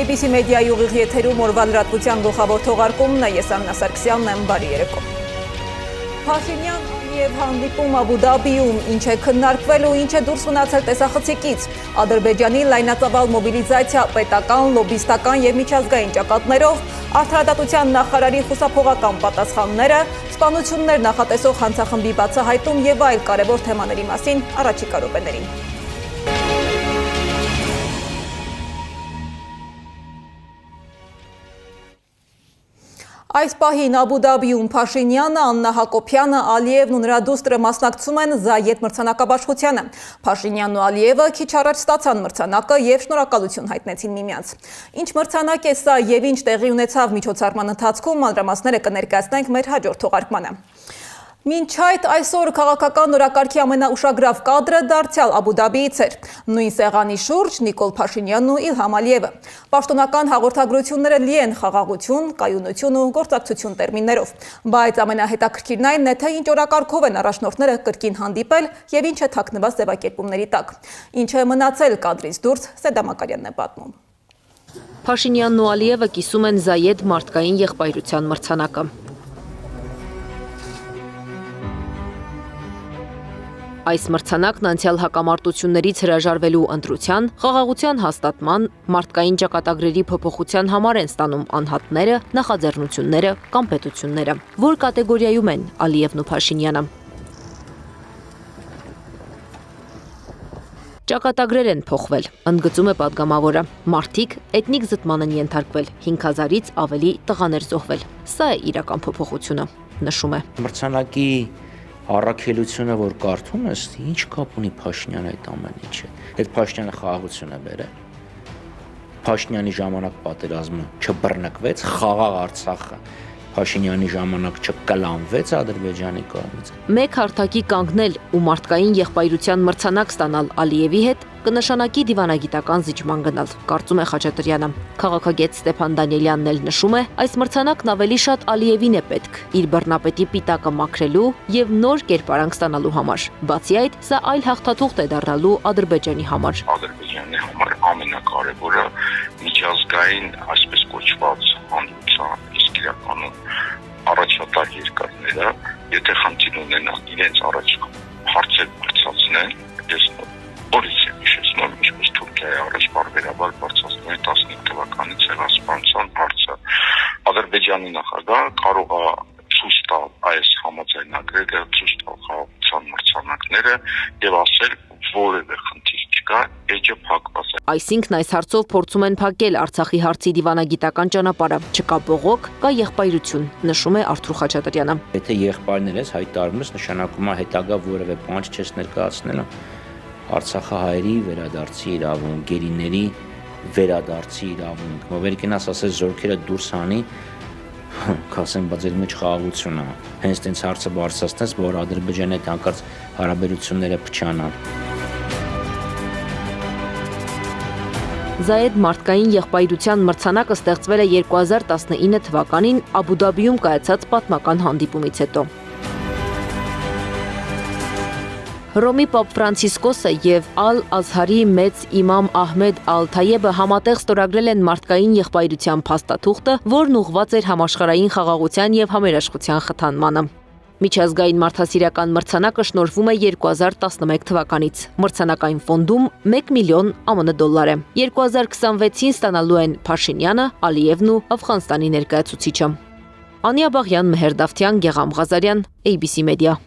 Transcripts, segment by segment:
ABC մեդիայի ուղիղ եթերում օրվա լրատվության գլխավոր թողարկումն է, ես Աննա Սարգսյանն եմ, բարի երեկո։ Փաշինյան եւ հանդիպում Աբու Դաբիում, ինչ է քննարկվել ու ինչ է դուրս մնացել տեսախցիկից։ Ադրբեջանի լայնածավալ մոբիլիզացիա պետական, լոբիստական եւ միջազգային ճակատներով, արդարադատության նախարարի խուսափողական պատասխանները, սպանություններ նախատեսող հանցախմբի բացահայտում եւ այլ կարևոր թեմաների մասին առաջիկա րոպեներին։ Այս պահին Աբու Դաբիում Փաշինյանը, Աննա Հակոբյանը, Ալիևն ու նրա դուստրը մասնակցում են Զայեդ մրցանակաբաշխությանը։ Փաշինյանն ու Ալիևը քիչ առաջ ստացան մրցանակը եւ շնորհակալություն հայտնեցին միմյանց։ Ինչ մրցանակ է սա եւ ինչ տեղի ունեցավ միջոցառման ընթացքում, մանրամասները կներկայացնենք մեր հաջորդ թողարկմանը։ Մինչ այդ այսօր քաղաքական օրակարգի ամենաուշագրավ կադրը դարձյալ Աբու Դաբիից էր։ Նույն սեղանի շուրջ Նիկոլ Փաշինյանն ու Իլհամ Ալիևը։ Պաշտոնական հաղորդագրությունները լի են խաղաղություն, կայունություն ու գործակցություն տերմիններով։ Բայց ամենահետաքրքիրն այն է, թե ինչ օրակարգով են առաջնորդները կրկին հանդիպել եւ ինչ է թաքնված ձևակերպումների տակ։ Ինչ է մնացել կադրից դուրս, Սեդա Մակարյանն է պատմում։ Փաշինյանն ու Ալիևը կիսում են Զայեդ մարդկային եղբայրության մրցանակը։ Այս մրցանակն անցյալ հակամարտություններից հրաժարվելու ընտրության, խաղաղության հաստատման, մարդկային ճակատագրերի փոփոխության համար են ստանում անհատները, նախաձեռնությունները կամ պետությունները, որ կատեգորիայում են Ալիևն ու Փաշինյանը։ Ճակատագրեր են փոխվել, ընդգծում է պատգամավորը։ Մարդիկ էթնիկ զտման են ենթարկվել, 5000-ից ավելի տղաներ զոհվել։ Սա է իրական փոփոխությունը, նշում է։ Մրցանակի առաքելությունը, որ կարդում ես, ինչ կապ ունի Փաշինյանը այդ ամեն ինչը։ Այդ Փաշինյանը խաղաղություն է բերել։ Փաշինյանի ժամանակ պատերազմը չբռնկվեց, խաղաղ Արցախը Փաշինյանի ժամանակ չկլանվեց Ադրբեջանի կողմից։ Մեկ հարթակի կանգնել ու մարդկային եղբայրության մրցանակ ստանալ Ալիևի հետ կնշանակի դիվանագիտական զիջման գնալ, կարծում է Խաչատրյանը։ Քաղաքագետ Ստեփան Դանիելյանն էլ նշում է, այս մրցանակն ավելի շատ Ալիևին է պետք իր բռնապետի պիտակը մաքրելու եւ նոր կերպարանք ստանալու համար։ Բացի այդ, սա այլ հաղթաթուղթ է դառնալու Ադրբեջանի համար։ Ադրբեջանի համար ամենակարևորը միջազգային, այսպես կոչված հանդիպության, իսկ իրականում առաջատար երկրները, եթե խնդիր ունենան իրենց առաջ հարցեր բարձրացնեն, ես նորից եմ հիշեցնում, ինչպես Թուրքիայի առաջ բարբերաբար բարձրացնում է 15 թվականի ցեղասպանության հարցը։ Ադրբեջանի նախագահը կարող է ցույց տալ այս համաձայնագրերը, ցույց տալ խաղաղության մրցանակները եւ ասել որևէ խնդիր չկա, էջը փակված է։ Այսինքն այս հարցով փորձում են փակել Արցախի հարցի դիվանագիտական ճանապարհը։ Չկա բողոք, կա եղբայրություն, նշում է Արթուր Խաչատրյանը։ Եթե եղբայրներ ես հայտարարում ես, նշանակում է հետագա որևէ բան չես ներկայացնելու։ Արցախահայերի վերադարձի իրավունք, գերիների վերադարձի իրավունք, մովերկինաս ասես զորքերը դուրս անի, կասեն, բայց այդ մեջ խաղաղություն է։ Հենց տենց հարցը բարձրացնես, որ Ադրբեջանի հետ հանկարծ հարաբերությունները փչանան։ Զայեդ մարդկային եղբայրության մրցանակը ստեղծվել է 2019 թվականին Աբու Դաբիում կայացած պատմական հանդիպումից հետո։ Հռոմի Պապ Ֆրանցիսկոսը եւ Ալ-Ազհարի մեծ իմամ Ահմեդ Ալ-Թայեբը համատեղ ստորագրել են մարդկային եղբայրության փաստաթուղթը, որն ուղղված էր համաշխարհային խաղաղության եւ համերաշխության խթանմանը։ Միջազգային մարդասիրական մրցանակը շնորհվում է 2011 թվականից։ Մրցանակային ֆոնդում 1 միլիոն ԱՄՆ դոլար է։ 2026-ին ստանալու են Փաշինյանը, Ալիևն ու Աֆղանստանի ներկայացուցիչը։ Անիա Բաղյան, Մեհեր Դավթյան, Գեգամ Ղազարյան, ABC մեդիա։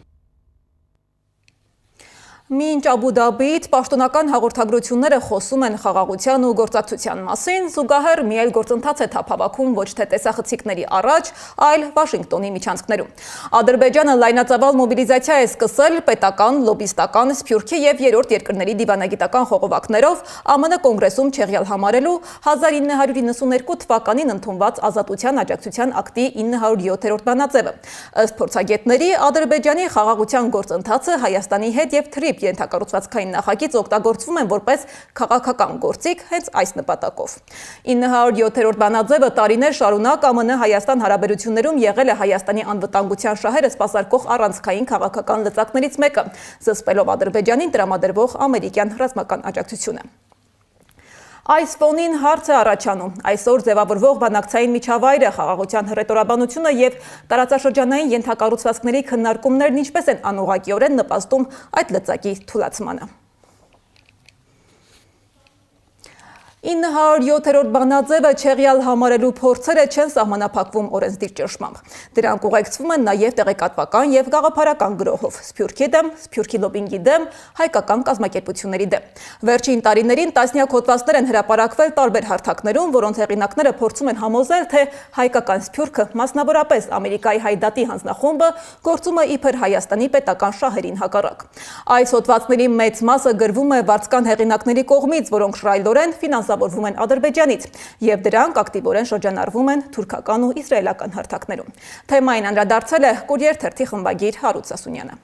Մինչ Աբու Դաբիից պաշտոնական հաղորդագրությունները խոսում են խաղաղության ու գործակցության մասին, զուգահեռ մի այլ գործընթաց է թափավարում ոչ թե տեսախցիկների առաջ, այլ Վաշինգտոնի միջանցքներում։ Ադրբեջանը լայնածավալ մոբիլիզացիա է սկսել պետական, լոբիստական, սփյուռքի եւ երրորդ երկրների դիվանագիտական խողովակներով ԱՄՆ կոնգրեսում չեղյալ համարելու 1992 թվականին ընդունված ազատության աջակցության ակտի 907-րդ բանաձևը։ Ըստ փորձագետների, Ադրբեջանի խաղաղության գործընթացը Հայաստանի հետ եւ թրիփ ենթակառուցվածքային նախագիծ օգտագործվում են որպես քաղաքական գործիք հենց այս նպատակով։ 907-րդ բանաձևը տարիներ շարունակ ԱՄՆ-Հայաստան հարաբերություններում եղել է Հայաստանի անվտանգության շահերը սպասարկող առանցքային քաղաքական լծակներից մեկը, զսպելով Ադրբեջանին տրամադրվող ամերիկյան ռազմական աջակցությունը։ Այս ֆոնին հարց է առաջանում։ Այսօր ձևավորվող բանակցային միջավայրը, խաղաղության հռետորաբանությունը եւ տարածաշրջանային ենթակառուցվածքների քննարկումներն ինչպես են անուղղակիորեն նպաստում այդ լծակի թուլացմանը։ 907-րդ բանաձևը չեղյալ համարելու փորձերը չեն սահմանափակվում օրենսդիր ճնշմամբ։ Դրանք ուղեկցվում են նաև տեղեկատվական եւ գաղափարական գրոհով, Սփյուռքի դեմ, Սփյուռքի լոբինգի դեմ, հայկական կազմակերպությունների դեմ։ Վերջին տարիներին տասնյակ հոդվածներ են հրապարակվել տարբեր հարթակներում, որոնց հեղինակները փորձում են համոզել, թե հայկական Սփյուռքը, մասնավորապես Ամերիկայի Հայդատի հանձնախումբը, գործում է իբր Հայաստանի պետական շահերին հակառակ։ Այս հոդվածների մեծ մասը գրվում է վարձկան հեղինակների կողմից, որոնք շռայլորեն ֆինանսավորվում են Ադրբեջանից, եւ դրանք ակտիվորեն շրջանառվում են թուրքական ու իսրայելական հարթակներում։ Թեմային անդրադարձել է Կուրիեր թերթի խմբագիր Հարութ Սասունյանը։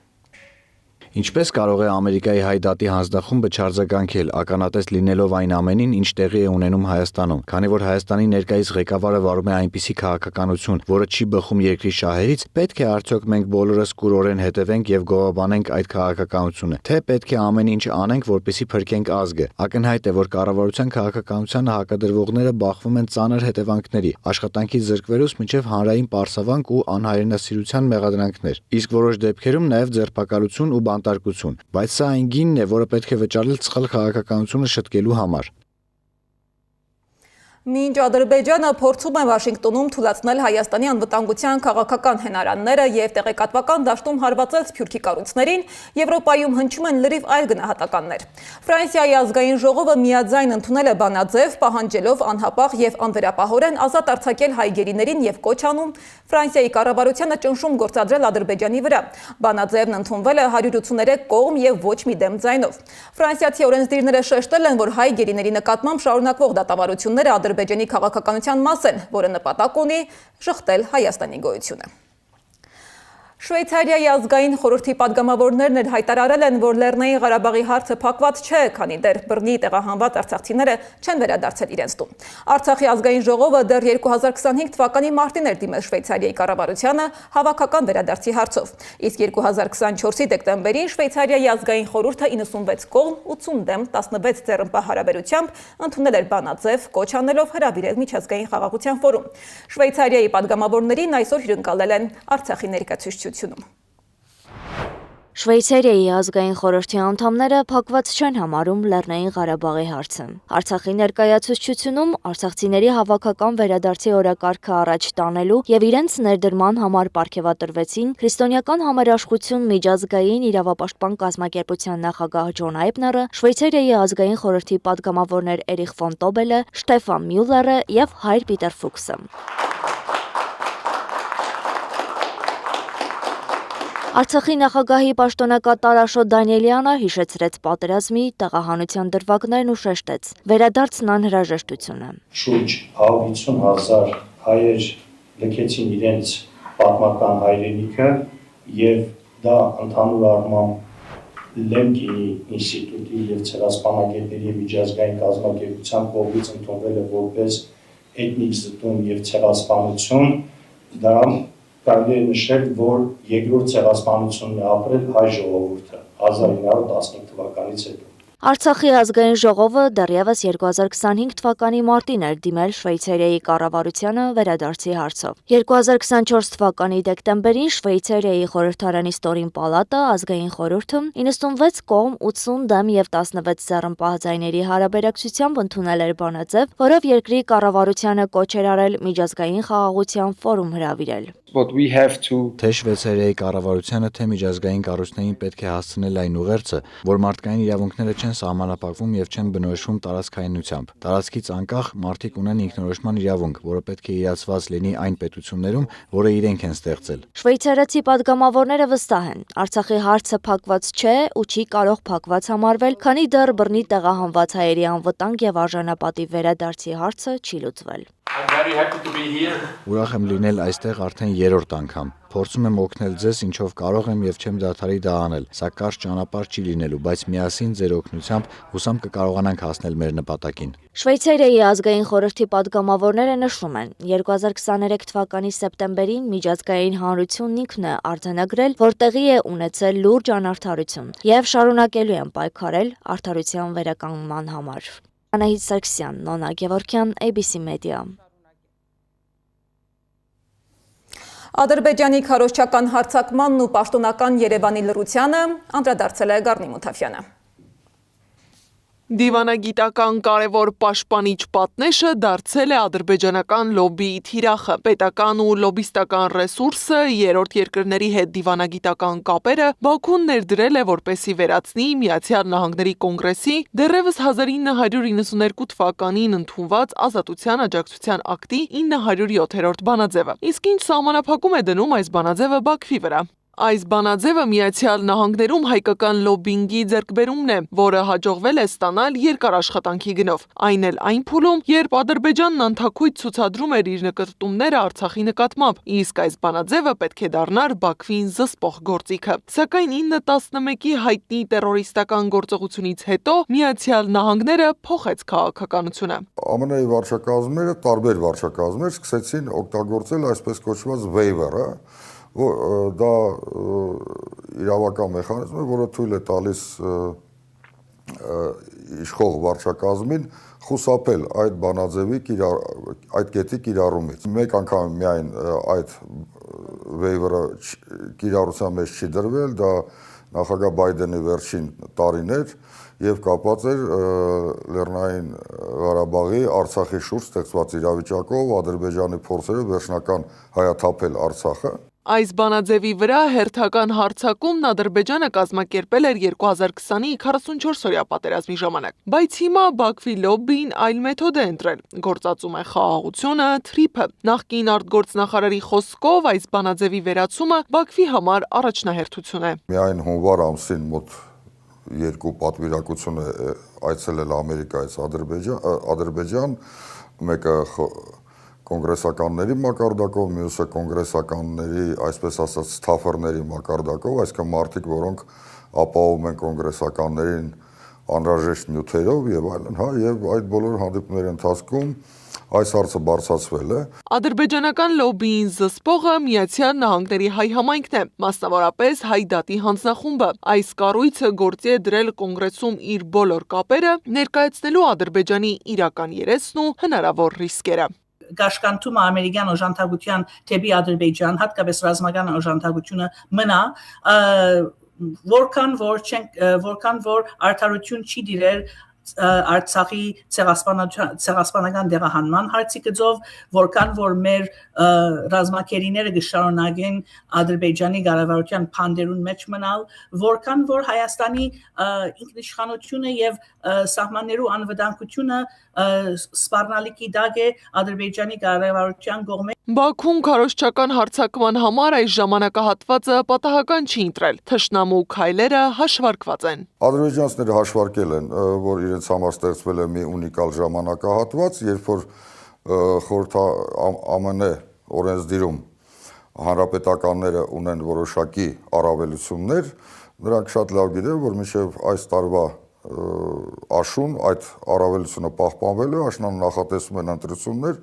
Ինչպես կարող է Ամերիկայի Հայդատի հանձնախումբը չարձագանքել, ականատես լինելով այն ամենին, ինչ տեղի է ունենում Հայաստանում, քանի որ Հայաստանի ներկայիս ղեկավարը վարում է այնպիսի քաղաքականություն, որը չի բխում երկրի շահերից, պետք է արդյոք մենք բոլորս կուրորեն հետևենք եւ գովաբանենք այդ քաղաքականությունը, թե պետք է ամեն ինչ անենք, որպեսզի փրկենք ազգը։ Ակնհայտ է, որ կառավարության քաղաքականությանը հակադրվողները բախվում են ծանր հետևանքների, աշխատանքից զրկվելուց մինչև հանրային պարսավանք ու անհայրենասիրության մեղադրանքներ, իսկ որոշ դեպքերում նաեւ ձերբակալություն ու բանտարկություն, բայց սա այն գինն է, որը պետք է վճարել սխալ քաղաքականությունը շտկելու համար։ Մինչ Ադրբեջանը փորձում է Վաշինգտոնում թուլացնել Հայաստանի անվտանգության քաղաքական հենարանները եւ տեղեկատվական դաշտում հարվածել Սփյուռքի կառույցներին, Եվրոպայում հնչում են լրիվ այլ գնահատականներ։ Ֆրանսիայի ազգային ժողովը միաձայն ընդունել է բանաձև, պահանջելով անհապաղ եւ անվերապահորեն ազատ արձակել հայ գերիներին եւ կոչ անում Ֆրանսիայի կառավարությանը ճնշում գործադրել Ադրբեջանի վրա։ Բանաձևն ընդունվել է 183 կողմ եւ ոչ մի դեմ ձայնով։ Ֆրանսիացի օրենսդիրները շեշտել են, որ հայ գերիների նկատմամբ շարունակվող դատավարությունները Ադրբեջանի քաղաքականության մաս են, որը նպատակ ունի շղթել Հայաստանի գոյությունը։ Շվեյցարիայի ազգային խորհրդի падգամավորներն էլ հայտարարել են, որ Լեռնային Ղարաբաղի հարցը փակված չէ, քանի դեռ բռնի տեղահանված արցախցիները չեն վերադարձել իրենց տուն։ Արցախի ազգային ժողովը դեռ 2025 թվականի մարտին էր դիմել Շվեյցարիայի կառավարությանը հավաքական վերադարձի հարցով, իսկ 2024-ի դեկտեմբերին Շվեյցարիայի ազգային խորհուրդը 96 կողմ 80 դեմ 16 ձեռնպահ հարաբերությամբ ընդունել էր բանաձև, կոչ անելով հրավիրել միջազգային խաղաղության ֆորում։ Շվեյցարիայի падգամավորներին այսօր հյուրընկալել են Արցախի ներկայացուցչությունում։ Շվեյցարիայի ազգային խորհրդի անդամները փակված չեն համարում Լեռնային Ղարաբաղի հարցը։ Արցախի ներկայացուցչությունում արցախցիների հավաքական վերադարձի օրակարգը առաջ տանելու եւ իրենց ներդրման համար պարգևատրվեցին Քրիստոնեական համերաշխություն միջազգային իրավապաշտպան կազմակերպության նախագահ Ջոն Այբները, Շվեյցարիայի ազգային խորհրդի падգամավորներ Էրիխ ֆոն Տոբելը, Շտեֆան Մյուլլերը եւ Հայր Պիտեր Ֆուքսը։ Արցախի նախագահի պաշտոնակատար Աշոտ Դանիելյանը հիշեցրեց պատերազմի տեղահանության դրվագներն ու շեշտեց վերադարձն անհրաժեշտությունը։ Շուրջ 150,000 հայեր լքեցին իրենց պատմական հայրենիքը եւ դա ընդհանուր առմամբ Լեմկինի ինստիտուտի եւ ցեղասպանագետների միջազգային կազմակերպության կողմից ընդունվել է որպես էթնիկ զտում եւ ցեղասպանություն։ Դրան կարելի է նշել, որ երկրորդ ցեղասպանությունն է ապրել հայ ժողովուրդը 1915 թվականից հետո։ Արցախի ազգային ժողովը դեռևս 2025 թվականի մարտին էր դիմել Շվեյցարիայի կառավարությանը վերադարձի հարցով։ 2024 թվականի դեկտեմբերին Շվեյցարիայի խորհրդարանի ստորին պալատը ազգային խորհուրդը 96 կողմ 80 դեմ եւ 16 ձեռնպահ ձայների հարաբերակցությամբ ընդունել էր բանաձև, որով երկրի կառավարությանը կոչ էր արել միջազգային խաղաղության ֆորում հրավիրել։ Թե Շվեյցարիայի կառավարությանը, թե միջազգային կառույցներին պետք է հասցնել այն ուղերձը, որ մարդկային իրավունքները չեն սահմանափակվում եւ չեն բնորոշվում տարածքայնությամբ։ Տարածքից անկախ մարդիկ ունեն ինքնորոշման իրավունք, որը պետք է իրացված լինի այն պետություններում, որը իրենք են ստեղծել։ Շվեյցարացի падգամավորները վստահ են, Արցախի հարցը փակված չէ ու չի կարող փակված համարվել, քանի դեռ բռնի տեղահանված հայերի անվտանգ եւ արժանապատիվ վերադարձի հարցը չի լուծվել։ Ուրախ եմ լինել այստեղ արդեն 3-րդ անգամ։ Փորձում եմ օգնել ձեզ ինչով կարող եմ եւ չեմ դադարի դա անել։ Սա կարճ ճանապարհ չի լինելու, բայց միասին ձեր օգնությամբ հուսամ կկարողանանք հասնել մեր նպատակին։ Շվեյցարիայի ազգային խորհրդի падգամավորները նշում են, 2023 թվականի սեպտեմբերին միջազգային հանրությունն ինքն է արձանագրել, որ տեղի է ունեցել լուրջ անարդարություն եւ շարունակելու են պայքարել արդարության վերականգնման համար։ Անահիտ Սարգսյան, Նոնա Գևորգյան, ABC Media։ Ադրբեջանի քարոզչական հարձակմանն ու պաշտոնական Երևանի լռությանը անդրադարձել է Գառնի Մութաֆյանը։ Դիվանագիտական կարևոր պաշտպանիչ պատնեշը դարձել է ադրբեջանական լոբբիի թիրախը։ Պետական ու լոբիստական ռեսուրսը, երրորդ երկրների հետ դիվանագիտական կապերը Բաքուն ներդրել է, որպեսզի վերացնի Միացյալ Նահանգների կոնգրեսի դեռևս 1992 թվականին ընդունված Ազատության աջակցության ակտի 907-րդ բանաձևը։ Իսկ ինչ սահմանափակում է դնում այս բանաձևը Բաքվի վրա։ Այս բանաձևը Միացյալ Նահանգներում հայկական լոբբինգի ձեռքբերումն է, որը հաջողվել է ստանալ երկար աշխատանքի գնով։ Այն էլ այն փուլում, երբ Ադրբեջանն անթաքույց ցուցադրում էր իր նկատումները Արցախի նկատմամբ, իսկ այս բանաձևը պետք է դառնար Բաքվին զսպող գործիքը։ Սակայն 9-11-ի հայտնի տերորիստական գործողությունից հետո Միացյալ Նահանգները փոխեց քաղաքականությունը։ ԱՄՆ-ի վարչակազմերը, տարբեր վարչակազմեր սկսեցին օգտագործել այսպես կոչված waiver-ը, դա իրավական մեխանիզմ է, որը թույլ է տալիս իշխող վարչակազմին խուսափել այդ բանաձևի այդ կետի կիրառումից։ Մեկ անգամ միայն այդ waiver-ը կիրառության մեջ չի դրվել, դա նախագահ Բայդենի վերջին տարիներ եւ կապված էր Լեռնային Ղարաբաղի Արցախի շուրջ ստեղծված իրավիճակով, Ադրբեջանի փորձերը վերջնական հայաթափել Արցախը։ Այս բանաձևի վրա հերթական հարձակումն Ադրբեջանը կազմակերպել էր 2020-ի 44-օրյա պատերազմի ժամանակ։ Բայց հիմա Բաքվի լոբբին այլ մեթոդ է ընտրել։ Գործածում է խաղաղությունը, թրիփը։ Նախկին արտգործնախարարի խոսքով այս բանաձևի վերացումը Բաքվի համար առաջնահերթություն է։ Միայն հունվար ամսին մոտ 2 պատվիրակություն է այցելել Ամերիկայից Ադրբեջան, մեկը կոնգրեսականների մակարդակով, մյուսը կոնգրեսականների, այսպես ասած, ստաֆերների մակարդակով, այսինքն մարդիկ, որոնք ապահովում են կոնգրեսականներին անհրաժեշտ նյութերով եւ այլն, եւ այդ բոլոր հանդիպումների ընթացքում այս հարցը բարձրացվել է։ Ադրբեջանական լոբբիին զսպողը Միացյալ Նահանգների հայ համայնքն է, մասնավորապես հայ դատի հանձնախումբը։ Այս կառույցը գործի է դրել կոնգրեսում իր բոլոր կապերը, ներկայացնելու Ադրբեջանի իրական երեսն ու հնարավոր ռիսկերը։ Գաշկանտումը ամերիկյան օժանդակության թեպի Ադրբեջան, հատկապես ռազմական օժանդակությունը մնա, որքան որ արդարություն չի դիրել Արցախի ցեղասպանական դեղահանման հարցի գծով, որքան որ մեր ռազմակերիները կշարունակեն Ադրբեջանի կառավարության փանդերուն մեջ մնալ, որքան որ Հայաստանի ինքնիշխանությունը եւ սահմաններու անվտանգությունը սպառնալիքի դակ է Ադրբեջանի կառավարության կողմից։ Բաքուն քարոզչական հարձակման համար այս ժամանակահատվածը պատահական չի ընտրել։ Թշնամու քայլերը հաշվարկված են։ Ադրբեջանցիները հաշվարկել են, որ իրենց համար ստեղծվել է մի ունիկալ ժամանակահատված, երբ որ ԱՄՆ օրենսդիրում հանրապետականները ունեն որոշակի առավելություններ, նրանք շատ լավ գիտեն, որ մինչև այս տարվա աշուն այդ առավելությունը պահպանվել է, աշնան նախատեսում են ընտրություններ,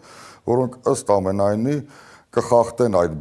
որոնք ըստ ամենայնի կխախտեն այդ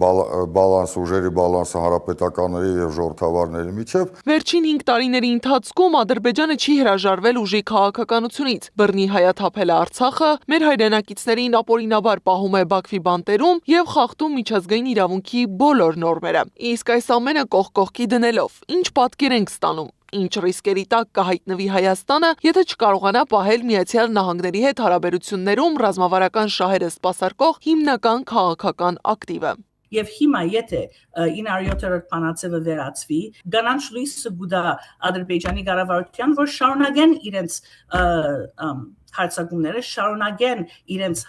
ուժերի բալանսը հանրապետականների եւ ժողովրդավարների միջև։ Վերջին 5 տարիների ընթացքում Ադրբեջանը չի հրաժարվել ուժի քաղաքականությունից։ Բռնի հայաթափել է Արցախը, մեր հայրենակիցներին ապօրինաբար պահում է Բաքվի բանտերում եւ խախտում միջազգային իրավունքի բոլոր նորմերը։ Իսկ այս ամենը կողքի դնելով, ինչ պատկեր ենք ստանում։ Ինչ ռիսկերի տակ կհայտնվի Հայաստանը, եթե չկարողանա պահել Միացյալ Նահանգների հետ հարաբերություններում ռազմավարական շահերը սպասարկող հիմնական քաղաքական ակտիվը։ Եվ հիմա եթե 907-րդ բանաձևը վերացվի, գանանչ լույսը գուտա Ադրբեջանի կառավարության, որ շարունակեն իրենց հարձակումները, շարունակեն իրենց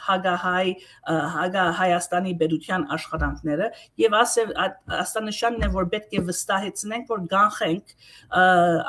Հայաստանի պետության աշխատանքները եւ աստանշանն է, որ պետք է վստահեցնենք, որ կանխենք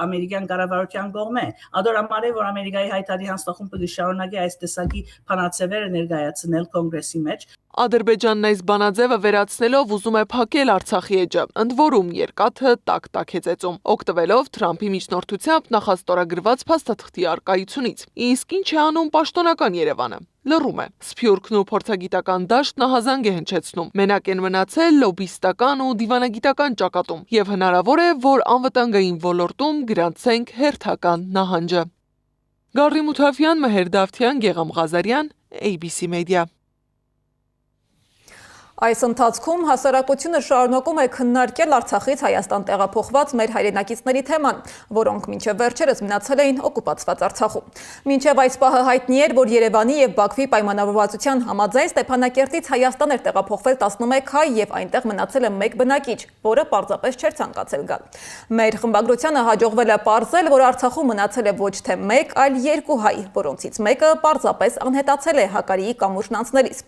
ամերիկյան կառավարության կողմէ։ Ադոր համար է, որ Ամերիկայի հայտարարի հանձնախումբը կշարունակի այս տեսակի բանաձևերը ներկայացնել կոնգրեսի մեջ։ Ադրբեջանն այս բանաձևը վերացնելով ուզում է փակել Արցախի էջը, ընդ որում երկաթը տակ է ծեծում, օգտվելով Թրամփի միջնորդությամբ նախաստորագրված փաստաթղթի առկայությունից։ Իսկ ինչ է անում պաշտոնական Երևանը։ Լռում է։ Սփյուռքն ու փորձագիտական դաշտն ահազանգ է հնչեցնում։ Մենակ են մնացել լոբիստական ու դիվանագիտական ճակատում, եւ հնարավոր է, որ անվտանգային ոլորտում գրանցենք հերթական նահանջը։ Գարի Մութավյան, Մհեր Դավթյան, Գեգամ Ղազարյան, ABC Media։ Այս ընթացքում հասարակությունը շարունակում է քննարկել Արցախից Հայաստան տեղափոխված մեր հայրենակիցների թեման, որոնք մինչև վերջերս մնացել էին օկուպացված Արցախում։ Մինչև այս պահը հայտնի էր, որ Երևանի եւ Բաքվի պայմանավորվածության համաձայն Ստեփանակերտից Հայաստան էր տեղափոխվել 11 հայ եւ այնտեղ մնացել է 1 բնակիչ, որը պարզապես չէր ցանկացել գալ։ Մեր խմբագրությանը հաջողվել է պարզել, որ Արցախում մնացել է ոչ թե 1, այլ 2 հայ, որոնցից մեկը պարզապես անհետացել է Հակարիի կամուրջն անցնելիս։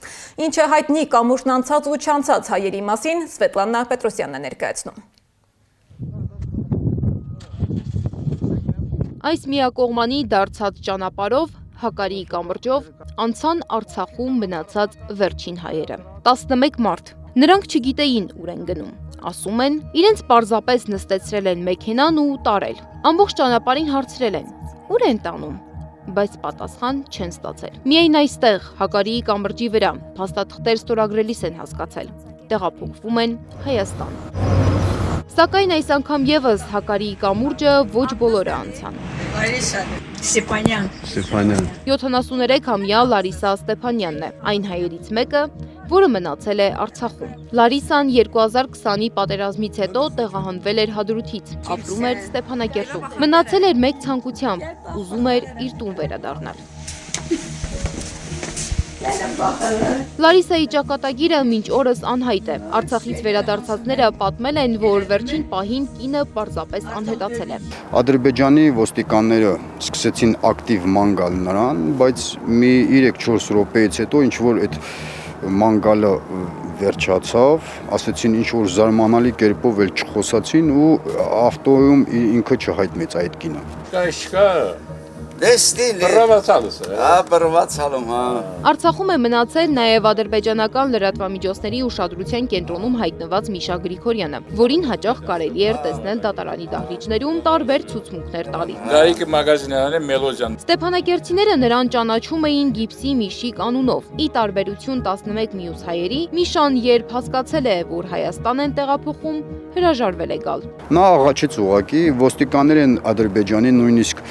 Ինչ է հայտնի կամուրջն անցած ու չանցած հայերի մասին Սվետլանա Պետրոսյանն է ներկայացնում։ Այս միակողմանի դարձած ճանապարհով Հակարիի կամրջով անցան Արցախում մնացած վերջին հայերը։ 11 մարդ։ Նրանք չգիտեին ուր են գնում։ Ասում են, իրենց պարզապես նստեցրել են մեքենան ու տարել։ Ամբողջ ճանապարհին հարցրել են. ուր են տանում։ Բայց պատասխան չեն ստացել։ Միայն այստեղ Հակարիի կամրջի վրա փաստաթղթեր ստորագրելիս են հասկացել։ Տեղափոխվում են Հայաստան։ Սակայն այս անգամ եւս Հակարիի կամուրջը ոչ բոլորը անցան։ Լարիսա Ստեփանյան 73-ամյա Լարիսա Ստեփանյանն է, այն հայերից մեկը, որը մնացել է Արցախում։ Լարիսան 2020-ի պատերազմից հետո տեղահանվել էր Հադրութից, ապրում էր Ստեփանակերտում։ Մնացել էր մեկ ցանկությամբ, ուզում էր իր տուն վերադառնալ։ Լարիսայի ճակատագիրը մինչ օրս անհայտ է։ Արցախից վերադարձածները պատմել են, որ վերջին պահին կինը պարզապես անհետացել է։ Ադրբեջանի ոստիկանները սկսեցին ակտիվ ման գալ նրան, բայց մի 3-4 րոպեից հետո ինչ որ այդ մանգալը վերջացավ, ասեցին ինչ որ զարմանալի կերպով էլ չխոսացին ու ավտոյում ինքը չհայտնեց այդ կինը։ Արցախում է մնացել նաև ադրբեջանական լրատվամիջոցների ուշադրության կենտրոնում հայտնված Միշա Գրիգորյանը, որին հաճախ կարելի էր տեսնել դատարանի դահլիճներում տարբեր ցուցմունքներ տալիս։ Ստեփանակերտցիները նրան ճանաչում էին Գիպսի Միշիկ անունով։ Ի տարբերություն 11 մյուս հայերի, Միշան երբ հասկացել է, որ Հայաստան են տեղափոխում, հրաժարվել է գալ։ Նա աղաչեց ուղակի, ոստիկաններն Ադրբեջանի նույնիսկ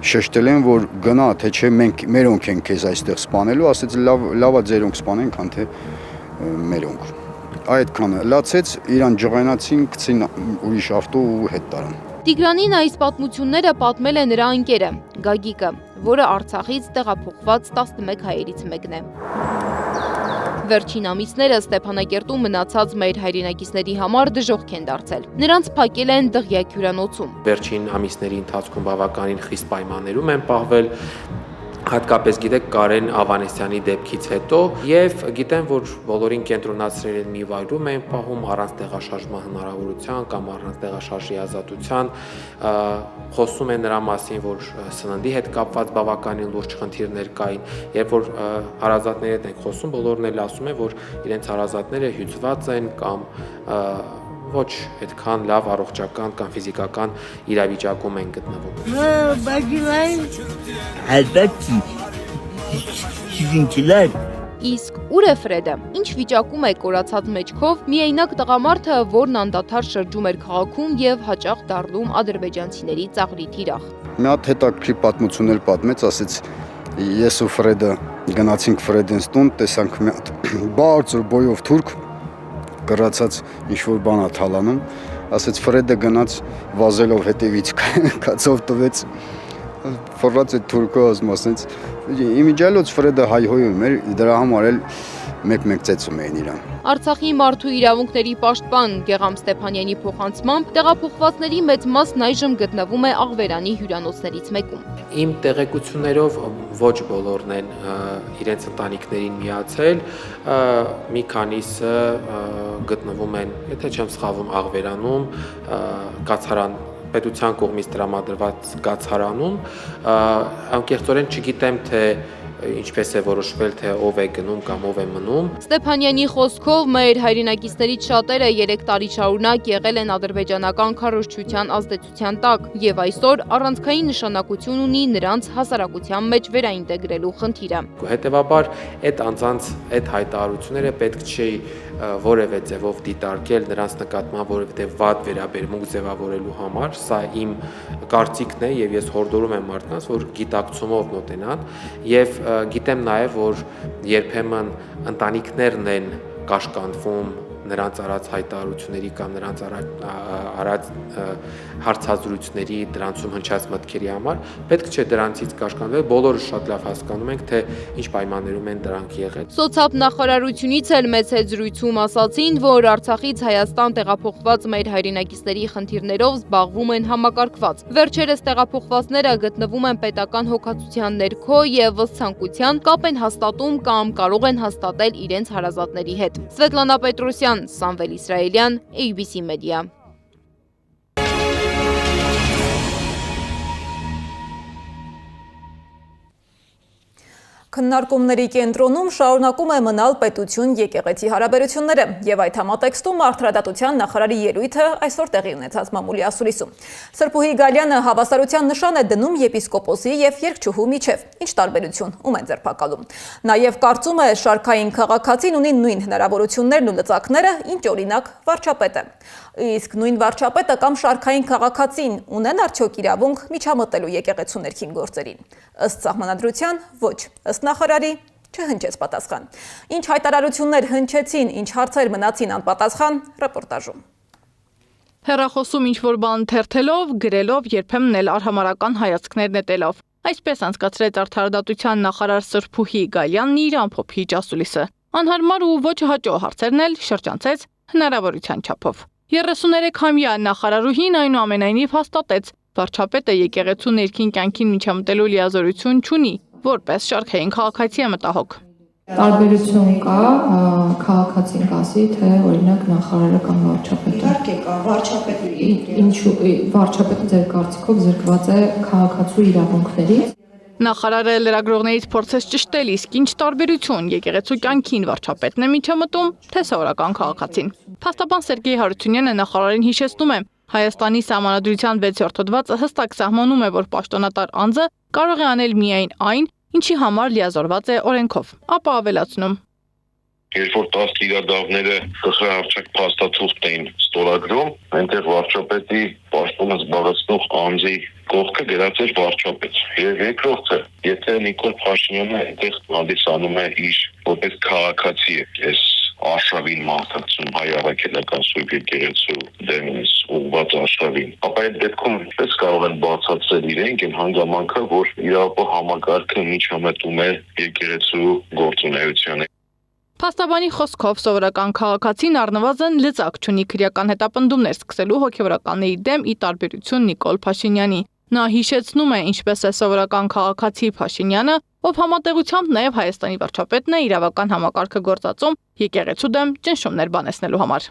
շեշտել են, որ գնա, թե չէ մերոնք են քեզ այստեղ սպանելու, ասեց լավա ձերոնք սպանեն, քան թե մերոնք։ Այդքանը լացեց, իրան ջղայնացին, գցին ուրիշ ավտո ու հետ տարան։ Տիգրանին այս պատմությունները պատմել է նրա ընկերը Գագիկը, որը Արցախից տեղափոխված 11 հայերից մեկն է։ Վերջին ամիսները Ստեփանակերտում մնացած մեր հայրենակիցների համար դժոխք են դարձել։ Նրանց փակել են դղյակ հյուրանոցում։ Վերջին ամիսների ընթացքում բավականին խիստ պայմաններում են պահվել, հատկապես գիտեք Կարեն Ավանեսյանի դեպքից հետո եւ գիտեմ, որ բոլորին կենտրոնացրել են մի վայրում են պահում առանց տեղաշարժման հնարավորության կամ առանց տեղաշարժի ազատության, խոսում են նրա մասին, որ սննդի հետ կապված բավականին լուրջ խնդիրներ կային, երբ որ հարազատների հետ ենք խոսում, բոլորն էլ ասում են, որ իրենց հարազատները հյուծված են կամ ոչ այդքան լավ առողջական կամ ֆիզիկական իրավիճակում են գտնվում։ Իսկ ուր է Ֆրեդը։ Ինչ վիճակում է կորացած մեջքով միայնակ տղամարդը, որն անդադար շրջում էր քաղաքում եւ հաճախ դառնում ադրբեջանցիների ծաղրի թիրախ։ Մի հատ հետաքրքիր պատմություն էլ պատմեց, ասեց ես ու Ֆրեդը գնացինք Ֆրեդենս տուն, տեսանք մի հատ բարձր բոյով թուրք կրացած ինչ-որ բան է թալանում, ասեց Ֆրեդը գնաց վազելով հետևից կացով տվեց, ֆորած այդ թուրքը ասում ասենց, իմիջալոց Ֆրեդը հայհոյում էր, դրա համար էլ մեկ-մեկ ծեծում էին իրան։ Արցախի մարդու իրավունքների պաշտպան Գեգամ Ստեփանյանի փոխանցմամբ տեղափոխվածների մեծ մասն այժմ գտնվում է Աղվերանի հյուրանոցներից մեկում։ Իմ տեղեկություններով ոչ բոլորն են իրենց ընտանիքներին միացել, մի քանիսը գտնվում են, եթե չեմ սխալվում, Աղվերանում, կացարան պետության կողմից տրամադրված կացարանում, անկեղծորեն չգիտեմ, թե ինչպես է որոշվել, թե ով է գնում կամ ով է մնում։ Ստեփանյանի խոսքով մեր հայրենակիցներից շատերը 3 տարի շարունակ եղել են ադրբեջանական քարոզչության ազդեցության տակ եւ այսօր առանցքային նշանակություն ունի նրանց հասարակության մեջ վերաինտեգրելու խնդիրը։ Հետևաբար այդ անձանց այդ հայտարարությունները պետք չի որևէ ձևով դիտարկել նրանց նկատմամբ որևէ վատ վերաբերմունք ձևավորելու համար, սա իմ կարծիքն է եւ ես հորդորում եմ մարդկանց, որ գիտակցումով մոտենան եւ գիտեմ նաեւ, որ երբեմն ընտանիքներն են կաշկանդվում նրանց արած հայտարարությունների կամ նրանց արած հարցազրույցների դրանցում հնչած մտքերի համար, պետք չէ դրանցից կաշկանդվել, բոլորը շատ լավ հասկանում ենք, թե ինչ պայմաններում են դրանք եղել։ Սոցիալ նախարարությունից էլ մեծ զրույցում ասացին, որ Արցախից Հայաստան տեղափոխված մեր հայրենակիցների խնդիրներով զբաղվում են համակարգված։ Վերջերս տեղափոխվածները գտնվում են պետական հոգացության ներքո եւ ըստ ցանկության կապ են հաստատում կամ կարող են հաստատել իրենց հարազատների հետ։ Սվետլանա Պետրոսյան, Սամվել Իսրայելյան, ABC Media։ Քննարկումների կենտրոնում շարունակում է մնալ պետություն-եկեղեցի հարաբերությունները եւ այդ համատեքստում արդարադատության նախարարի ելույթը այսօր տեղի ունեցած մամուլի ասուլիսում։ Սրբուհի Գալյանը հավասարության նշան է դնում եպիսկոպոսի եւ երգչուհու միջև։ Ինչ տարբերություն ում է ձերբակալում։ Նաեւ կարծում է շարքային քաղաքացին ունի նույն հնարավորություններն ու լծակները, ինչ օրինակ վարչապետը։ Իսկ նույն վարչապետը կամ շարքային քաղաքացին ունեն արդյոք իրավունք միջամտելու եկեղեցու ներքին գործերին։ Ըստ սահմանադրության ոչ, ըստ նախարարի չհնչեց պատասխան։ Ինչ հայտարարություններ հնչեցին, ինչ հարցեր մնացին անպատասխան, ռեպորտաժում։ Հեռախոսում ինչ-որ բան թերթելով, գրելով, երբեմն էլ արհամարական հայացքներ նետելով։ Այսպես անցկացրեց արդարադատության նախարար Սրբուհի Գալյանն իր ամփոփիչ ասուլիսը։ Անհարմար ու ոչ հաճո հարցերն էլ շրջանցեց հնարավորության չափով։ 33-ամյա նախարարուհին այնուամենայնիվ հաստատեց, վարչապետը եկեղեցու ներքին կյանքին միջամտելու լիազորություն չունի, որպես շարքային քաղաքացի է մտահոգ։ Տարբերություն կա, քաղաքացին կասի, թե օրինակ նախարարը կամ վարչապետը։ Իհարկե կա, վարչապետը։ Ինչու վարչապետը ձեր կարծիքով զրկված է քաղաքացու իրավունքներից։ Նախարարը լրագրողներից փորձեց ճշտել, իսկ ինչ տարբերություն եկեղեցու կյանքին վարչապետն է միջամտում, թե սովորական քաղաքացին։ Փաստաբան Սերգեյ Հարությունյանը նախարարին հիշեցնում է, Հայաստանի Սահմանադրության 6-րդ հոդվածը հստակ սահմանում է, որ պաշտոնատար անձը կարող է անել միայն այն, ինչի համար լիազորված է օրենքով, ապա ավելացնում. Երբ որ 10 իրադարձները ՀԽ փաստաթուղթ էին ստորագրում, այնտեղ վարչապետի պաշտոնը զբաղեցնող անձի կողքը գրած էր վարչապետ։ Եվ երկրորդը, եթե Նիկոլ Փաշինյանը այնտեղ հանդիսանում է իր որպես քաղաքացի, այս արշավին մաղթացում հայ առաքելական սուրբ եկեղեցու դեմից ուղղված արշավին, ապա այդ դեպքում ինչպես կարող են բացատրել իրենք այն հանգամանքը, որ իրավապահ համակարգը միջամտում է եկեղեցու գործունեությանը։ Փաստաբանի խոսքով սովորական քաղաքացին առնվազն լծակ չունի քրեական հետապնդումներ սկսելու հոգևորականների դեմ ի տարբերություն Նիկոլ Փաշինյանի։ Նա հիշեցնում է, ինչպես է սովորական քաղաքացի Փաշինյանը, ով համատեղությամբ նաև Հայաստանի վարչապետն է իրավական համակարգը գործածում եկեղեցու դեմ ճնշումներ բանեցնելու համար։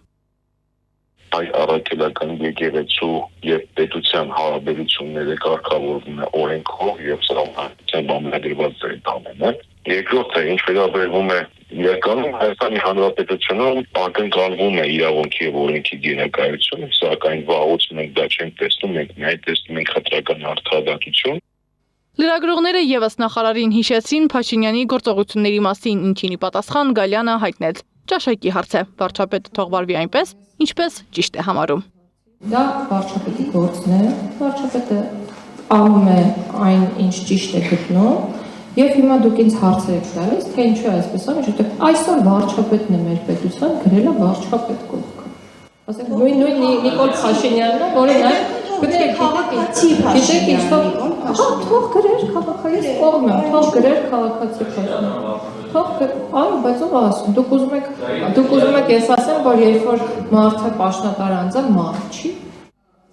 Հայ առաքելական եկեղեցու եւ պետության հարաբերությունները կարգավորվում է օրենքով եւ սահմանադրությամբ ամենագրված այդ ամենը։ Երկրորդը, ինչ վերաբերվում է իրականում Հայաստանի Հանրապետությունում ակնկալվում է իրավունքի եւ օրենքի դիրակայությունը, սակայն վաղուց մենք դա չենք տեսնում, մենք միայն տեսնում ենք խտրական արդարադատություն։ Լրագրողները եւս նախարարին հիշեցին Փաշինյանի գործողությունների մասին, ինչին ի պատասխան Գալյանը հայտնեց. Ճաշակի հարց է, վարչապետը թող վարվի այնպես, ինչպես ճիշտ է համարում։ Դա վարչապետի գործն է, վարչապետը անում է այն, ինչ ճիշտ է գտնում, եւ հիմա դուք ինձ հարցեր եք տալիս, թե ինչու է այսպես անում, որովհետեւ այսօր վարչապետն է մեր պետության գրել է վարչապետ կողքը։ Ասենք նույն Նիկոլ Փաշինյանն է, որը նաեւ պետք է քաղաքացի Փաշինյան։ Թող գրեր քաղաքացի կողմը, թող գրեր քաղաքացի Փաշինյան։ Այո, բայց ով ասում, դուք ուզում եք ես ասեմ, որ երբ որ մարդը պաշտոնատար անձ է, մարդ չի։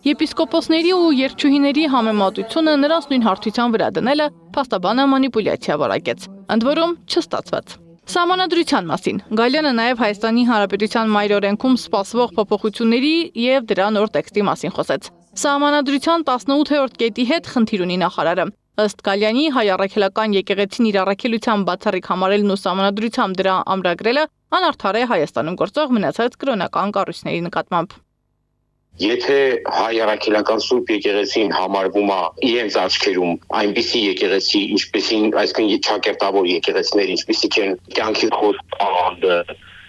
Եպիսկոպոսների ու երգչուհիների համեմատությունը նրանց նույն հարթության վրա դնելը փաստաբանը մանիպուլյացիա որակեց, ընդ որում չստացված։ Սահմանադրության մասին Գալյանը նաև Հայաստանի Հանրապետության մայրօրենքում սպասվող փոփոխությունների եւ դրա նոր տեքստի մասին խոսեց։ Սահմանադրության 18-րդ կետի հետ խնդիր ունի նախարարը։ Ըստ Գալյանի հայ առաքելական եկեղեցին իր առաքելության բացառիկ համարելն ու սահմանադրությամբ դրա ամրագրելը անարդար է Հայաստանում գործող մնացած կրոնական կառույցների նկատմամբ։ Եթե հայ առաքելական սուրբ եկեղեցին համարվում է իրենց աչքերում այնպիսի եկեղեցի, ինչպեսին, այսինքն չակերտավոր եկեղեցիներ, ինչպիսիք են կյանքի խոսք աղանդը,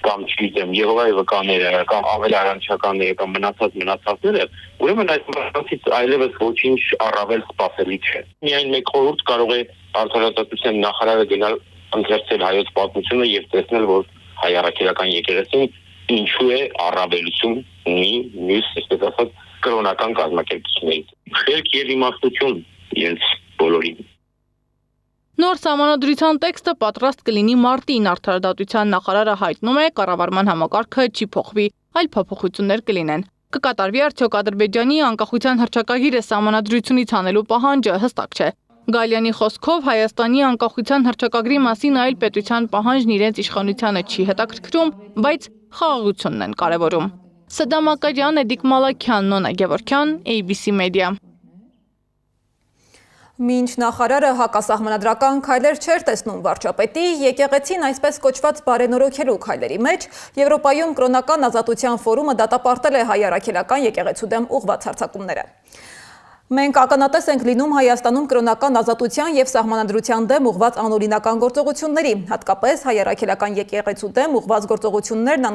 կամ չգիտեմ Եհովայի վկաները կամ ավելարանչականները կամ մնացածները, ուրեմն այս մարդկանցից այլևս ոչինչ առավել սպասելի չէ։ Միայն մեկ խորհուրդ կարող է արդարադատության նախարարը գնալ ընթերցել հայոց պատմությունը եւ տեսնել, որ հայ առաքելական եկեղեցին ինչու է առավելություն ունի մյուս, այսպես ասած, կրոնական կազմակերպություններից։ Խելք եւ իմաստություն իրենց բոլորին։ Նոր սահմանադրության տեքստը պատրաստ կլինի մարտին, արդարադատության նախարարը հայտնում է, կառավարման համակարգը չի փոխվի, այլ փոփոխություններ կլինեն։ Կկատարվի արդյոք Ադրբեջանի անկախության հռչակագիրը սահմանադրությունից հանելու պահանջը հստակ չէ։ Գալյանի խոսքով Հայաստանի անկախության հռչակագրի մասին այլ պետության պահանջն իրենց իշխանությանը չի հետաքրքրում, բայց խաղաղությունն են կարևորում։ Սդամ Ակարյան, Էդիկ Մալաքյան, Նոնա Գևորգյան, ABC Media։ Մինչ նախարարը հակասահմանադրական քայլեր չէր տեսնում վարչապետի, եկեղեցին այսպես կոչված բարենորոգելու քայլերի մեջ Եվրոպայում կրոնական ազատության ֆորումը դատապարտել է հայ առաքելական եկեղեցու դեմ ուղղված հարձակումները։ Մենք ականատես ենք լինում Հայաստանում կրոնական ազատության և սահմանադրության դեմ ուղղված անօրինական գործողությունների, հատկապես հայ առաքելական եկեղեցու դեմ ուղղված գործողություններն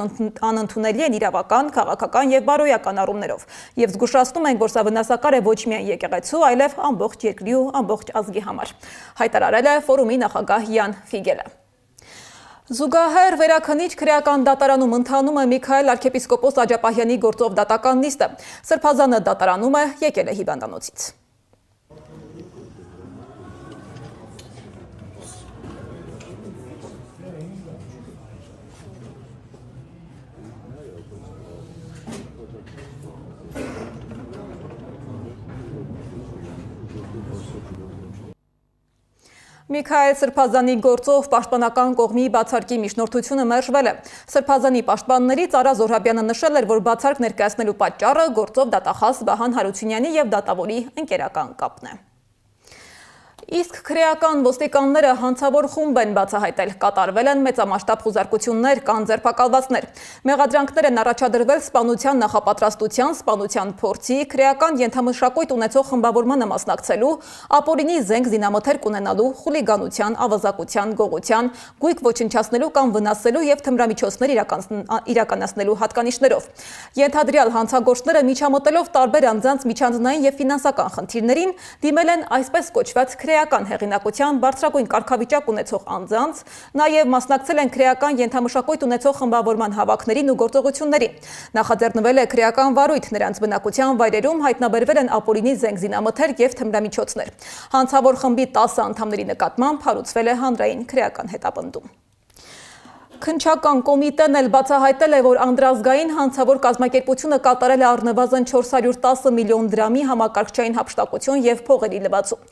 անընդունելի են իրավական, քաղաքական և բարոյական առումներով, և զգուշացնում ենք, որ սա վնասակար է ոչ միայն եկեղեցու, այլև ամբողջ երկրի ու ամբողջ ազգի համար, հայտարարել է ֆորումի նախագահ Յան Ֆիգելը։ Զուգահեռ վերաքնիչ քրեական դատարանում ընթանում է Միքայել arczepiskopos Աջապահյանի գործով դատական նիստը։ Սրբազանը դատարանում է եկել է հիվանդանոցից։ Միքայել Սրբազանի գործով պաշտպանական կողմի բացարկի միջնորդությունը մերժվել է։ Սրբազանի պաշտպաններից Արա Զոհրաբյանը նշել էր, որ բացարկ ներկայացնելու պատճառը գործով դատախազ Վահան Հարությունյանի և դատավորի ընկերական կապն է։ Իսկ քրեական ոստիկանները հանցավոր խումբ են բացահայտել, կատարվել են մեծամասշտաբ խուզարկություններ, կան ձերբակալվածներ։ Մեղադրանքներ են առաջադրվել սպանության նախապատրաստության, սպանության փորձի, քրեական ենթամշակույթ ունեցող խմբավորմանը մասնակցելու, ապօրինի զենք զինամթերք ունենալու, խուլիգանության, ավազակության, գողության, գույք ոչնչացնելու կամ վնասելու և թմրամիջոցներ իրականացնելու հատկանիշներով։ Ենթադրյալ հանցագործները միջամտելով տարբեր անձանց միջանձնային և ֆինանսական խնդիրներին դիմել են այսպես կոչված քրեական հեղինակության բարձրագույն կարգավիճակ ունեցող անձանց, նաև մասնակցել են քրեական ենթամշակույթ ունեցող խմբավորման հավաքներին ու գործողություններին։ Նախաձեռնվել է քրեական վարույթ, նրանց բնակության վայրերում հայտնաբերվել են ապօրինի զենք զինամթերք և թմրամիջոցներ։ Հանցավոր խմբի 10 անդամների նկատմամբ հարուցվել է հանրային քրեական հետապնդում։ Քննչական կոմիտեն էլ բացահայտել է, որ անդրազգային հանցավոր կազմակերպությունը կատարել է առնվազն 410 միլիոն դրամի համակարգչային հափշտակություն և փողերի լվացում։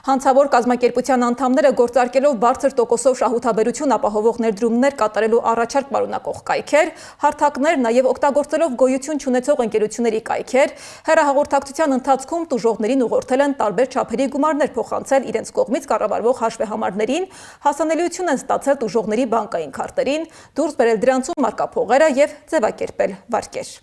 Հանցավոր կազմակերպության անդամները գործարկելով բարձր տոկոսով շահութաբերություն ապահովող ներդրումներ կատարելու առաջարկ պարունակող կայքեր, հարթակներ, նաև օգտագործելով գոյություն չունեցող ընկերությունների կայքեր, հեռահաղորդակցության ընթացքում տուժողներին ուղղորդել են տարբեր չափերի գումարներ փոխանցել իրենց կողմից կառավարվող հաշվեհամարներին, հասանելիություն են ստացել տուժողների բանկային քարտերին, դուրս բերել դրանցում մարկափողերը և ձևակերպել վարկեր։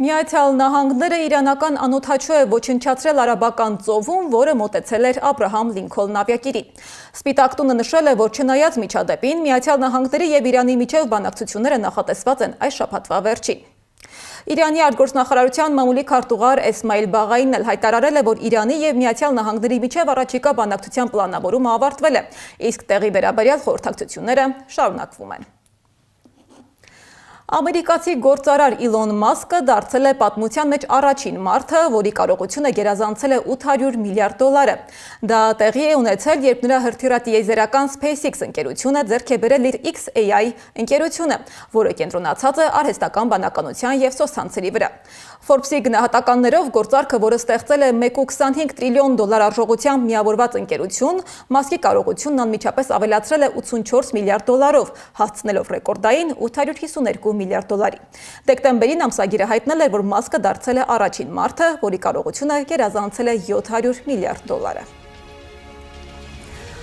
Միացյալ Նահանգները իրանական անօդաչու է ոչնչացրել Արաբական ծովում, որը մոտեցել էր Աբրահամ Լինքոլն ավիակիրին։ Սպիտակ տունը նշել է, որ չնայած միջադեպին, Միացյալ Նահանգների և Իրանի միջև բանակցությունները նախատեսված են այս շաբաթվա վերջին։ Իրանի արտգործնախարարության մամուլի քարտուղար Էսմայիլ Բաղայինն էլ հայտարարել է, որ Իրանի և Միացյալ Նահանգների միջև առաջիկա բանակցության պլանավորումը ավարտվել է, իսկ տեղի վերաբերյալ խորհրդակցությունները շարունակվում են։ Ամերիկացի գործարար Իլոն Մասկը դարձել է պատմության մեջ առաջին մարդը, որի կարողությունը գերազանցել է $800 միլիարդ։ Դա տեղի է ունեցել, երբ նրա հրթիռատիեզերական SpaceX ընկերությունը ձեռք է բերել իր XAI ընկերությունը, որը կենտրոնացած է արհեստական բանականության և սոցցանցերի վրա։ Forbes-ի գնահատականներով գործարքը, որը ստեղծել է $1.25 տրիլիոն արժողությամբ միավորված ընկերություն, Մասկի կարողությունն անմիջապես ավելացրել է $84 միլիարդ, հասցնելով ռեկորդային $852 միլիարդ։ Դեկտեմբերին ամսագիրը հայտնել էր, որ Մասկը դարձել է առաջին մարդը, որի կարողությունը գերազանցել է $700 միլիարդ։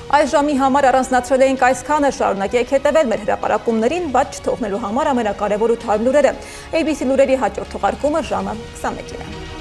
Այս ժամի համար առանձնացրել էինք այսքանը, շարունակեք հետևել մեր հրապարակումներին, բայց չթողնելու համար ամենակարևոր 800 լուրերը։ ABC լուրերի հաջորդ թողարկումը ժամը 21-ին է։